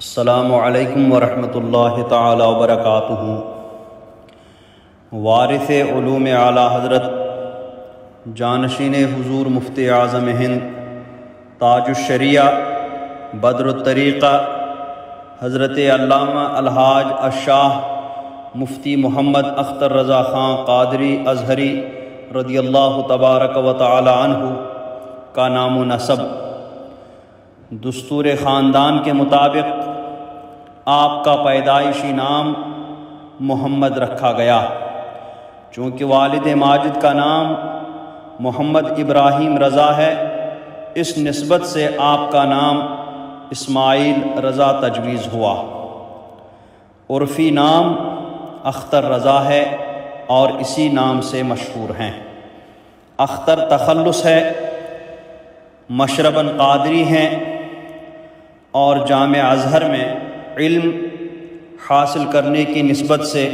السلام علیکم ورحمۃ اللہ تعالی وبرکاتہ۔ وارث علوم اعلیٰ حضرت جانشین حضور مفتی اعظم ہند تاج الشریعہ بدر الطریقہ حضرت علامہ الحاج الشاہ مفتی محمد اختر رضا خان قادری ازہری رضی اللہ تبارک و تعالی عنہ کا نام و نسب۔ دستور خاندان کے مطابق آپ کا پیدائشی نام محمد رکھا گیا، چونکہ والد ماجد کا نام محمد ابراہیم رضا ہے، اس نسبت سے آپ کا نام اسماعیل رضا تجویز ہوا۔ عرفی نام اختر رضا ہے اور اسی نام سے مشہور ہیں۔ اختر تخلص ہے، مشرباً قادری ہیں اور جامع ازہر میں علم حاصل کرنے کی نسبت سے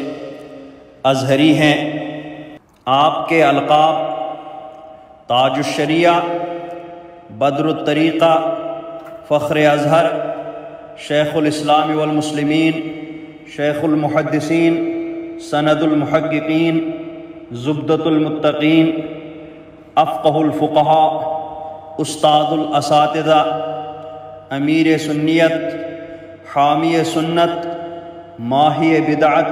ازہری ہیں۔ آپ کے القاب تاج الشریعہ، بدر الطریقہ، فخر ازہر، شیخ الاسلام والمسلمین، شیخ المحدثین، سند المحققین، زبدۃ المتقین، افقہ الفقہاء، استاد الاساتذہ، امیر سنیت، حامی سنت، ماہی بدعت،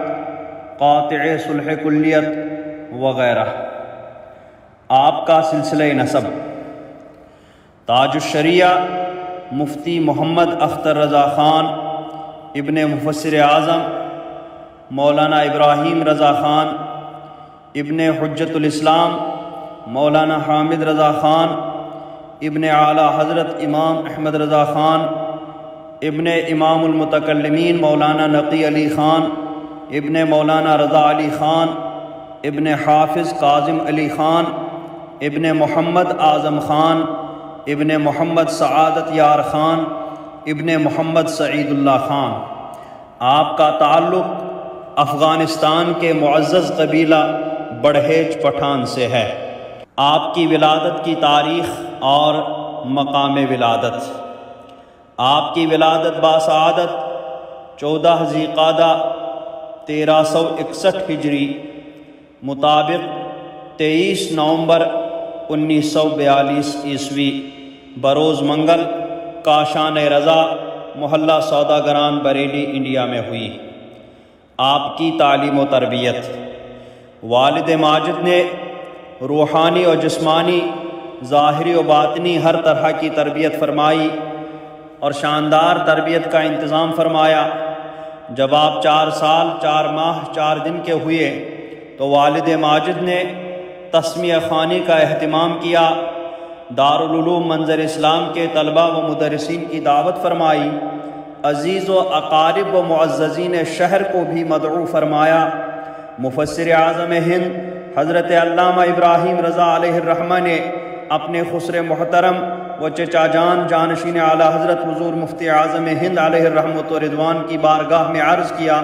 قاطع صلح کلیت وغیرہ۔ آپ کا سلسلہ نسب: تاج الشریعہ مفتی محمد اختر رضا خان ابن مفسر اعظم مولانا ابراہیم رضا خان ابن حجت الاسلام مولانا حامد رضا خان ابن اعلیٰ حضرت امام احمد رضا خان ابن امام المتکلمین مولانا نقی علی خان ابن مولانا رضا علی خان ابن حافظ کاظم علی خان ابن محمد اعظم خان ابن محمد سعادت یار خان ابن محمد سعید اللہ خان۔ آپ کا تعلق افغانستان کے معزز قبیلہ بڑھیج پٹھان سے ہے۔ آپ کی ولادت کی تاریخ اور مقام ولادت: آپ کی ولادت باسعادت 14 ذی قعدہ 1361 ہجری مطابق 23 نومبر 1942 عیسوی بروز منگل کاشان رضا محلہ سوداگران بریلی انڈیا میں ہوئی۔ آپ کی تعلیم و تربیت: والد ماجد نے روحانی اور جسمانی، ظاہری و باطنی ہر طرح کی تربیت فرمائی اور شاندار تربیت کا انتظام فرمایا۔ جب آپ 4 سال 4 ماہ 4 دن کے ہوئے تو والد ماجد نے تسمیہ خوانی کا اہتمام کیا، دارالعلوم منظر اسلام کے طلباء و مدرسین کی دعوت فرمائی، عزیز و اقارب و معززین شہر کو بھی مدعو فرمایا۔ مفسر اعظم ہند حضرت علامہ ابراہیم رضا علیہ الرحمہ نے اپنے خسر محترم و چچا جان جانشین اعلیٰ حضرت حضور مفتی اعظم ہند علیہ الرحمۃ و رضوان کی بارگاہ میں عرض کیا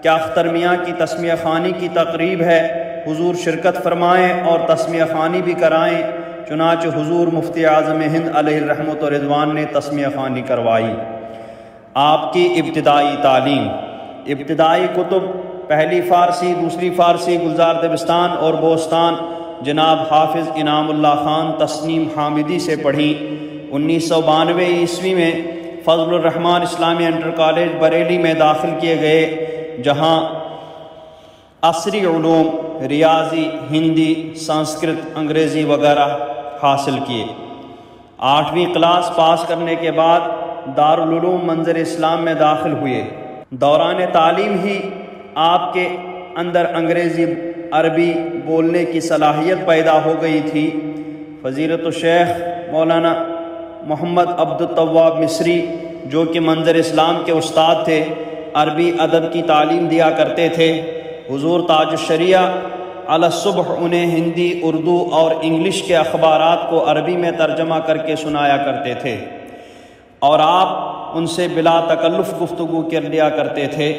کہ اختر میاں کی تسمیہ خوانی کی تقریب ہے، حضور شرکت فرمائیں اور تسمیہ خوانی بھی کرائیں۔ چنانچہ حضور مفتی اعظم ہند علیہ الرحمۃ و رضوان نے تسمیہ خوانی کروائی۔ آپ کی ابتدائی تعلیم: ابتدائی کتب پہلی فارسی، دوسری فارسی گلزار دبستان اور بوستان جناب حافظ انعام اللہ خان تسنیم حامدی سے پڑھی۔ 1992 عیسوی میں فضل الرحمن اسلامی انٹر کالج بریلی میں داخل کیے گئے، جہاں عصری علوم ریاضی، ہندی، سنسکرت، انگریزی وغیرہ حاصل کیے۔ 8ویں کلاس پاس کرنے کے بعد دارالعلوم منظر اسلام میں داخل ہوئے۔ دوران تعلیم ہی آپ کے اندر انگریزی عربی بولنے کی صلاحیت پیدا ہو گئی تھی۔ فضیلت الشیخ مولانا محمد عبد التواب مصری جو کہ منظر اسلام کے استاد تھے، عربی ادب کی تعلیم دیا کرتے تھے۔ حضور تاج الشریعہ علی الصبح انہیں ہندی، اردو اور انگلش کے اخبارات کو عربی میں ترجمہ کر کے سنایا کرتے تھے اور آپ ان سے بلا تکلف گفتگو کر لیا کرتے تھے۔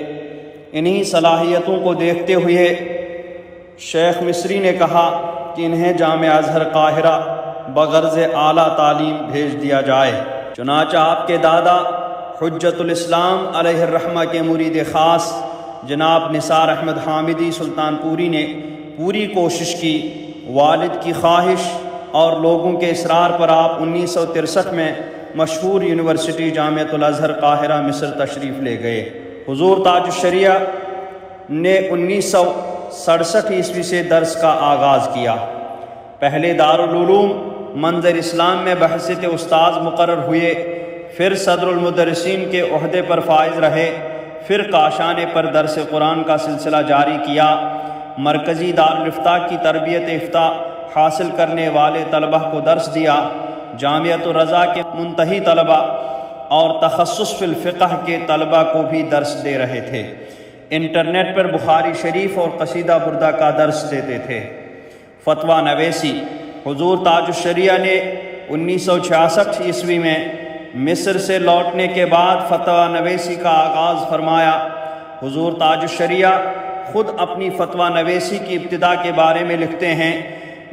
انہی صلاحیتوں کو دیکھتے ہوئے شیخ مصری نے کہا کہ انہیں جامع ازہر قاہرہ بغرض اعلیٰ تعلیم بھیج دیا جائے۔ چنانچہ آپ کے دادا حجت الاسلام علیہ الرحمہ کے مرید خاص جناب نثار احمد حامدی سلطان پوری نے پوری کوشش کی۔ والد کی خواہش اور لوگوں کے اصرار پر آپ 1963 میں مشہور یونیورسٹی جامعۃ الازہر قاہرہ مصر تشریف لے گئے۔ حضور تاج الشریعہ نے 1967 عیسوی سے درس کا آغاز کیا۔ پہلے دارالعلوم منظر اسلام میں بحیثیت استاذ مقرر ہوئے، پھر صدر المدرسین کے عہدے پر فائز رہے، پھر کاشانے پر درس قرآن کا سلسلہ جاری کیا۔ مرکزی دارالافتاء کی تربیت افتاء حاصل کرنے والے طلبہ کو درس دیا۔ جامعۃ الرضا کے منتہی طلبہ اور تخصص فی الفقہ کے طلبہ کو بھی درس دے رہے تھے۔ انٹرنیٹ پر بخاری شریف اور قصیدہ بردہ کا درس دیتے تھے۔ فتویٰ نویسی: حضور تاج الشریعہ نے 1966 عیسوی میں مصر سے لوٹنے کے بعد فتویٰ نویسی کا آغاز فرمایا۔ حضور تاج الشریعہ خود اپنی فتویٰ نویسی کی ابتدا کے بارے میں لکھتے ہیں: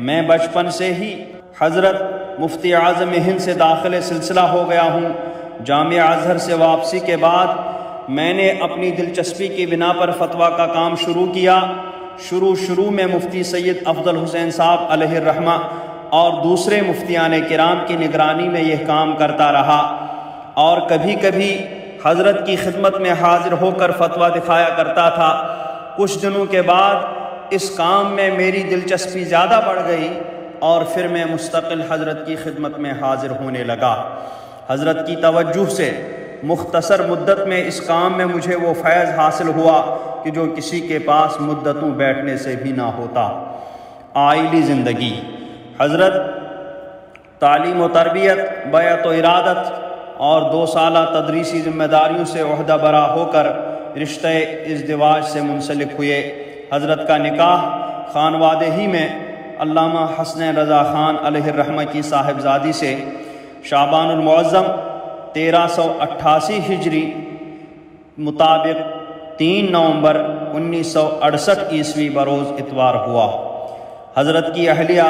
میں بچپن سے ہی حضرت مفتی اعظم ہند سے داخل سلسلہ ہو گیا ہوں۔ جامعہ ازہر سے واپسی کے بعد میں نے اپنی دلچسپی کی بنا پر فتویٰ کا کام شروع کیا۔ شروع میں مفتی سید افضل حسین صاحب علیہ الرحمہ اور دوسرے مفتیان کرام کی نگرانی میں یہ کام کرتا رہا، اور کبھی کبھی حضرت کی خدمت میں حاضر ہو کر فتویٰ دکھایا کرتا تھا۔ کچھ دنوں کے بعد اس کام میں میری دلچسپی زیادہ بڑھ گئی اور پھر میں مستقل حضرت کی خدمت میں حاضر ہونے لگا۔ حضرت کی توجہ سے مختصر مدت میں اس کام میں مجھے وہ فیض حاصل ہوا کہ جو کسی کے پاس مدتوں بیٹھنے سے بھی نہ ہوتا۔ آئلی زندگی: حضرت تعلیم و تربیت، بیعت و ارادت اور 2 سالہ تدریسی ذمہ داریوں سے عہدہ برا ہو کر رشتہ ازدواج سے منسلک ہوئے۔ حضرت کا نکاح خانوادہ ہی میں علامہ حسن رضا خان علیہ الرحمہ کی صاحبزادی سے شعبان المعظم 1388 ہجری مطابق 3 نومبر 1968 عیسوی بروز اتوار ہوا۔ حضرت کی اہلیہ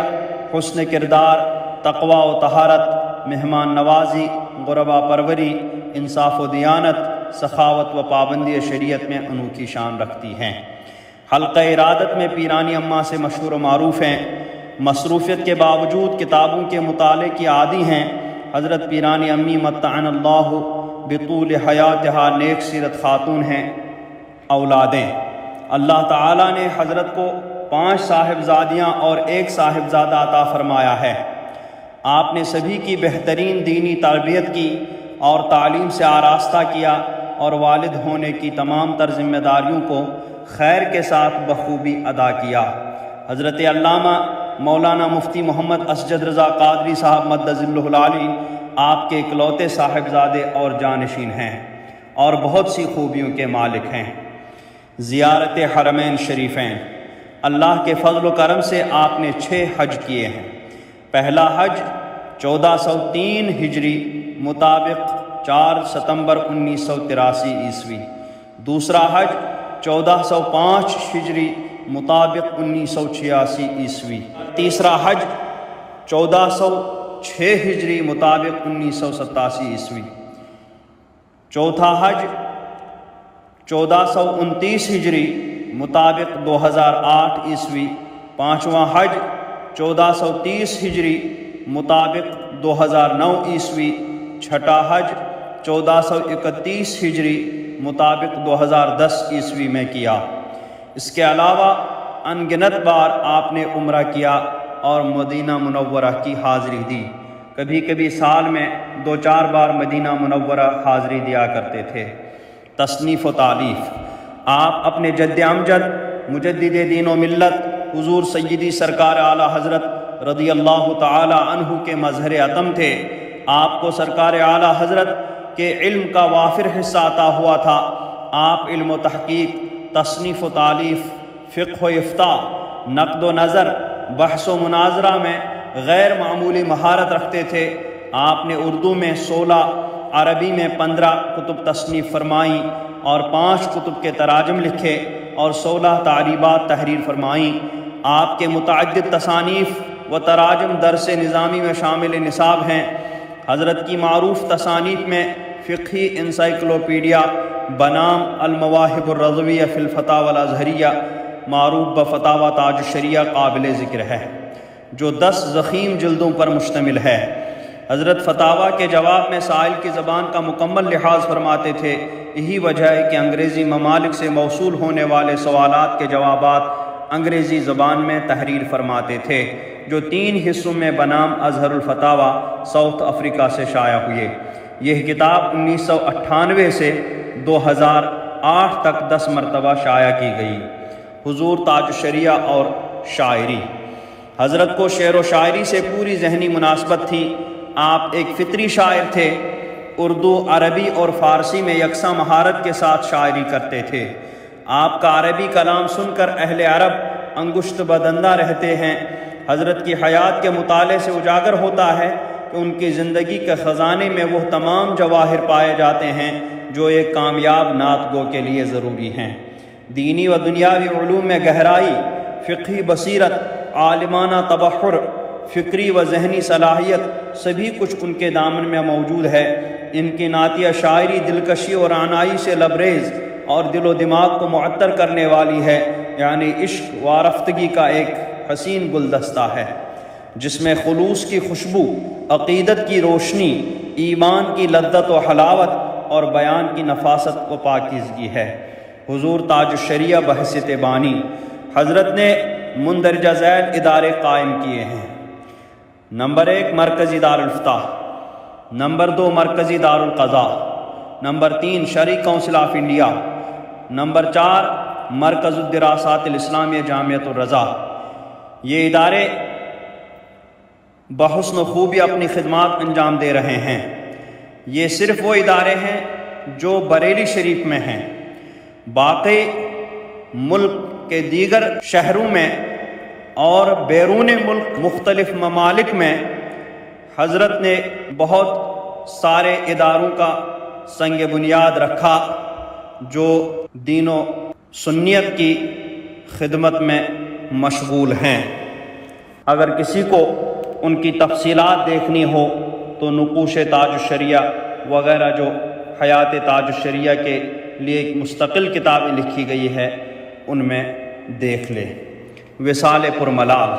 حسن کردار، تقوی و طہارت، مہمان نوازی، غربا پروری، انصاف و دیانت، سخاوت و پابندی شریعت میں انوکھی شان رکھتی ہیں۔ حلقہ ارادت میں پیرانی اماں سے مشہور و معروف ہیں۔ مصروفیت کے باوجود کتابوں کے مطالعے کی عادی ہیں۔ حضرت پیرانی امی متعن اللہ بطول حیاتہا نیک سیرت خاتون ہیں۔ اولادیں: اللہ تعالیٰ نے حضرت کو 5 صاحبزادیاں اور 1 صاحبزادہ عطا فرمایا ہے۔ آپ نے سبھی کی بہترین دینی تربیت کی اور تعلیم سے آراستہ کیا، اور والد ہونے کی تمام تر ذمہ داریوں کو خیر کے ساتھ بخوبی ادا کیا۔ حضرت علامہ مولانا مفتی محمد اسجد رضا قادری صاحب مد ظلہ العالی آپ کے اکلوتے صاحبزادے اور جانشین ہیں اور بہت سی خوبیوں کے مالک ہیں۔ زیارت حرمین شریفین: اللہ کے فضل و کرم سے آپ نے 6 حج کیے ہیں۔ پہلا حج 1403 ہجری مطابق 4 ستمبر 1983 عیسوی، دوسرا حج 1405 ہجری مطابق 1986 عیسوی، تیسرا حج 1406 ہجری مطابق 1987 عیسوی، چوتھا حج 1429 ہجری مطابق 2008 عیسوی، پانچواں حج 1430 ہجری مطابق 2009 عیسوی، چھٹا حج 1431 ہجری مطابق 2010 عیسوی میں کیا۔ اس کے علاوہ ان گنت بار آپ نے عمرہ کیا اور مدینہ منورہ کی حاضری دی۔ کبھی کبھی سال میں 2-4 بار مدینہ منورہ حاضری دیا کرتے تھے۔ تصنیف و تالیف: آپ اپنے جد امجد مجدد دین و ملت حضور سیدی سرکار اعلیٰ حضرت رضی اللہ تعالی عنہ کے مظہر عتم تھے۔ آپ کو سرکار اعلیٰ حضرت کے علم کا وافر حصہ عطا ہوا تھا۔ آپ علم و تحقیق، تصنیف و تالیف، فقہ و افتاء، نقد و نظر، بحث و مناظرہ میں غیر معمولی مہارت رکھتے تھے۔ آپ نے اردو میں 16، عربی میں 15 کتب تصنیف فرمائیں اور 5 کتب کے تراجم لکھے اور 16 تعریبات تحریر فرمائیں۔ آپ کے متعدد تصانیف و تراجم درس نظامی میں شامل نصاب ہیں۔ حضرت کی معروف تصانیف میں فقہی انسائکلوپیڈیا بنام المواہب الرضویہ فی الفتاوی الازہریہ معروف بفتاوی تاج الشریعہ قابل ذکر ہے، جو 10 ضخیم جلدوں پر مشتمل ہے۔ حضرت فتاوی کے جواب میں سائل کی زبان کا مکمل لحاظ فرماتے تھے۔ یہی وجہ ہے کہ انگریزی ممالک سے موصول ہونے والے سوالات کے جوابات انگریزی زبان میں تحریر فرماتے تھے، جو 3 حصوں میں بنام اظہر الفتاوی ساؤتھ افریقہ سے شائع ہوئے۔ یہ کتاب 1998 سے 2008 تک 10 مرتبہ شائع کی گئی۔ حضور تاج الشریعہ اور شاعری۔ حضرت کو شعر و شاعری سے پوری ذہنی مناسبت تھی۔ آپ ایک فطری شاعر تھے، اردو، عربی اور فارسی میں یکساں مہارت کے ساتھ شاعری کرتے تھے۔ آپ کا عربی کلام سن کر اہل عرب انگشت بدندہ رہتے ہیں۔ حضرت کی حیات کے مطالعے سے اجاگر ہوتا ہے کہ ان کی زندگی کے خزانے میں وہ تمام جواہر پائے جاتے ہیں جو ایک کامیاب نعت گو کے لیے ضروری ہیں۔ دینی و دنیاوی علوم میں گہرائی، فقہی بصیرت، عالمانہ تبحر، فکری و ذہنی صلاحیت، سبھی کچھ ان کے دامن میں موجود ہے۔ ان کی نعتیہ شاعری دلکشی اور عنائی سے لبریز اور دل و دماغ کو معطر کرنے والی ہے، یعنی عشق و آرافتگی کا ایک حسین گلدستہ ہے، جس میں خلوص کی خوشبو، عقیدت کی روشنی، ایمان کی لذت و حلاوت اور بیان کی نفاست و پاکیزگی ہے۔ حضور تاج الشریعہ بحیثیت بانی، حضرت نے مندرجہ ذیل ادارے قائم کیے ہیں۔ نمبر 1 مرکزی دارالفتاح، نمبر 2 مرکزی دارالقضاء، نمبر 3 شرعی کونسل آف انڈیا، نمبر 4 مرکز الدراسات الاسلامیہ جامعۃ الرضا۔ یہ ادارے بحسن و خوبی اپنی خدمات انجام دے رہے ہیں۔ یہ صرف وہ ادارے ہیں جو بریلی شریف میں ہیں۔ باقی ملک کے دیگر شہروں میں اور بیرون ملک مختلف ممالک میں حضرت نے بہت سارے اداروں کا سنگ بنیاد رکھا جو دین و سنیت کی خدمت میں مشغول ہیں۔ اگر کسی کو ان کی تفصیلات دیکھنی ہو تو نقوش تاج الشریعہ وغیرہ جو حیات تاج الشریعہ کے لیے ایک مستقل کتابیں لکھی گئی ہے ان میں دیکھ لے۔ وصال پرملال،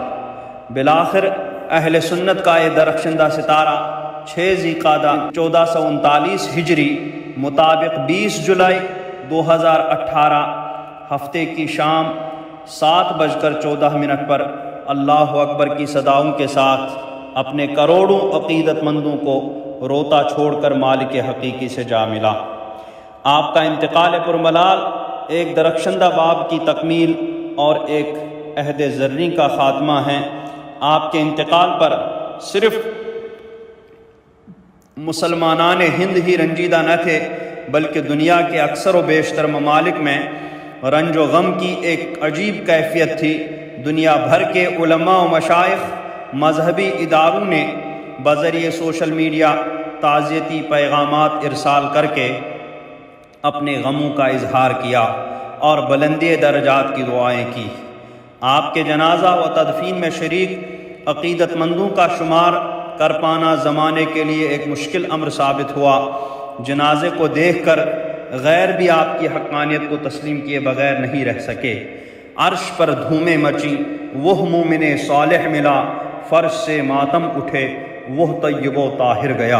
بالآخر اہل سنت کا یہ درخشندہ ستارہ 6 ذی القعدہ 1439 ہجری مطابق 20 جولائی 2018 ہفتے کی شام 7:14 پر اللہ اکبر کی صداؤں کے ساتھ اپنے کروڑوں عقیدت مندوں کو روتا چھوڑ کر مالک حقیقی سے جا ملا۔ آپ کا انتقال پرملال ایک درخشندہ باب کی تکمیل اور ایک عہد زرین کا خاتمہ ہے۔ آپ کے انتقال پر صرف مسلمانان ہند ہی رنجیدہ نہ تھے، بلکہ دنیا کے اکثر و بیشتر ممالک میں رنج و غم کی ایک عجیب کیفیت تھی۔ دنیا بھر کے علماء و مشائخ، مذہبی اداروں نے بذریعہ سوشل میڈیا تعزیتی پیغامات ارسال کر کے اپنے غموں کا اظہار کیا اور بلندی درجات کی دعائیں کی۔ آپ کے جنازہ و تدفین میں شریک عقیدت مندوں کا شمار کر پانا زمانے کے لیے ایک مشکل امر ثابت ہوا۔ جنازے کو دیکھ کر غیر بھی آپ کی حقانیت کو تسلیم کیے بغیر نہیں رہ سکے۔ عرش پر دھومیں مچی، وہ مومن صالح ملا، فرش سے ماتم اٹھے، وہ طیب و طاہر گیا۔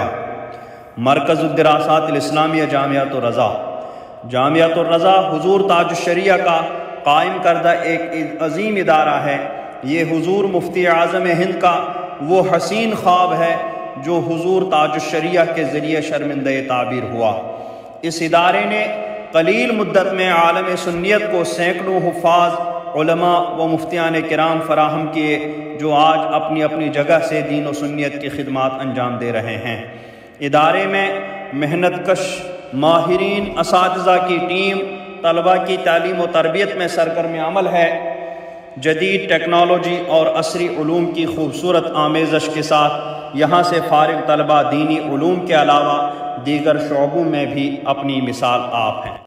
مرکز الدراسات الاسلامیہ جامعۃ الرضا۔ جامعۃ الرضا حضور تاج الشریعہ کا قائم کردہ ایک عظیم ادارہ ہے۔ یہ حضور مفتی اعظم ہند کا وہ حسین خواب ہے جو حضور تاج الشریعہ کے ذریعے شرمندہ تعبیر ہوا۔ اس ادارے نے قلیل مدت میں عالم سنیت کو سینکڑوں حفاظ، علماء و مفتیان کرام فراہم کیے جو آج اپنی اپنی جگہ سے دین و سنیت کی خدمات انجام دے رہے ہیں۔ ادارے میں محنت کش ماہرین اساتذہ کی ٹیم طلباء کی تعلیم و تربیت میں سرگرم عمل ہے۔ جدید ٹیکنالوجی اور عصری علوم کی خوبصورت آمیزش کے ساتھ یہاں سے فارغ طلباء دینی علوم کے علاوہ دیگر شعبوں میں بھی اپنی مثال آپ ہیں۔